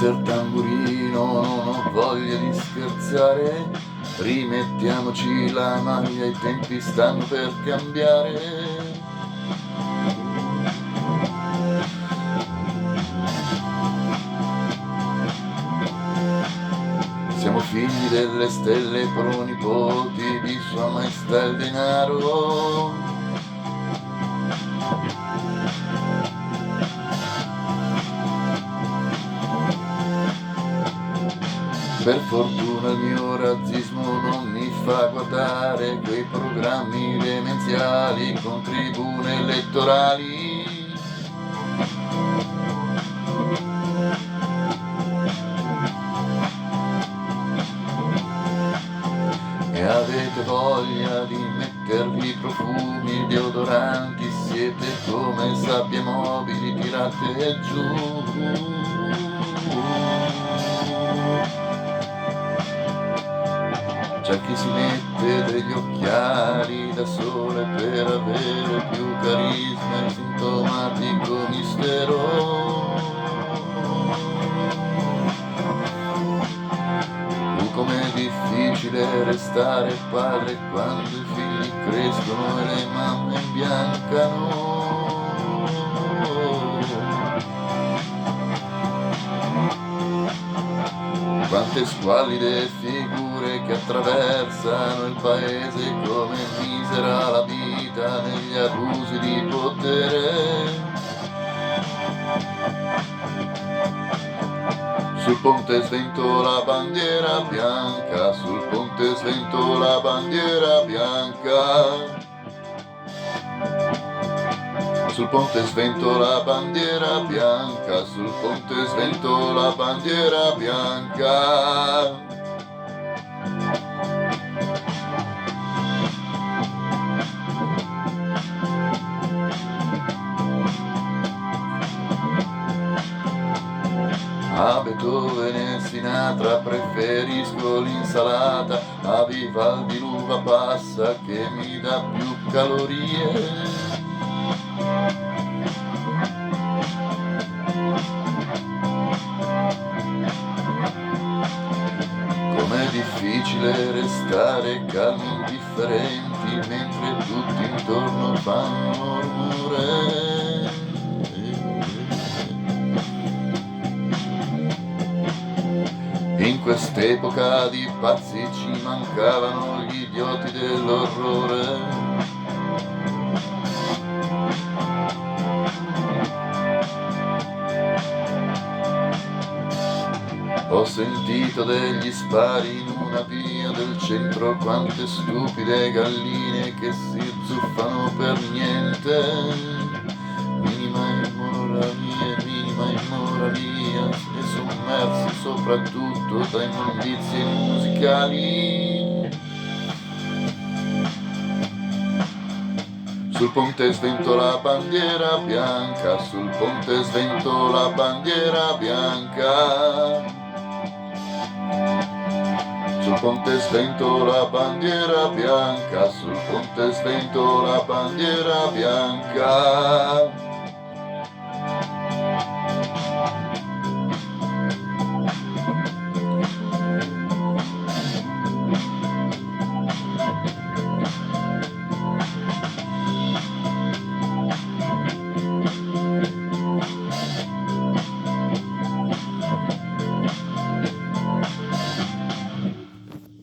per tamburino, non ho voglia di scherzare, rimettiamoci la maglia, i tempi stanno per cambiare. Siamo figli delle stelle, pronipoti di Sua Maestà il denaro. Per fortuna il mio razzismo non mi fa guardare quei programmi demenziali con tribune elettorali. E avete voglia di mettervi profumi, deodoranti, siete come sabbie mobili tirate giù. C'è chi si mette degli occhiali da sole per avere più carisma e sintomatico mistero. Com'è difficile restare padre quando i figli crescono e le mamme imbiancano. Quante squallide figure che attraversano il paese, come misera la vita negli abusi di potere. Sul ponte svento la bandiera bianca, sul ponte svento la bandiera bianca. Sul ponte svento la bandiera bianca, sul ponte svento la bandiera bianca. A Beethoven e Sinatra preferisco l'insalata, a Vivaldi l'uva passa che mi dà più calorie. Com'è difficile restare calmi indifferenti mentre tutti intorno fanno rumore. In quest'epoca di pazzi ci mancavano gli idioti dell'orrore. Ho sentito degli spari in una via del centro, quante stupide galline che si zuffano per niente. Minima immoralia e sommersi soprattutto da immondizie musicali. Sul ponte svento la bandiera bianca, sul ponte svento la bandiera bianca. Sul ponte svento la bandiera bianca, sul ponte svento la bandiera bianca.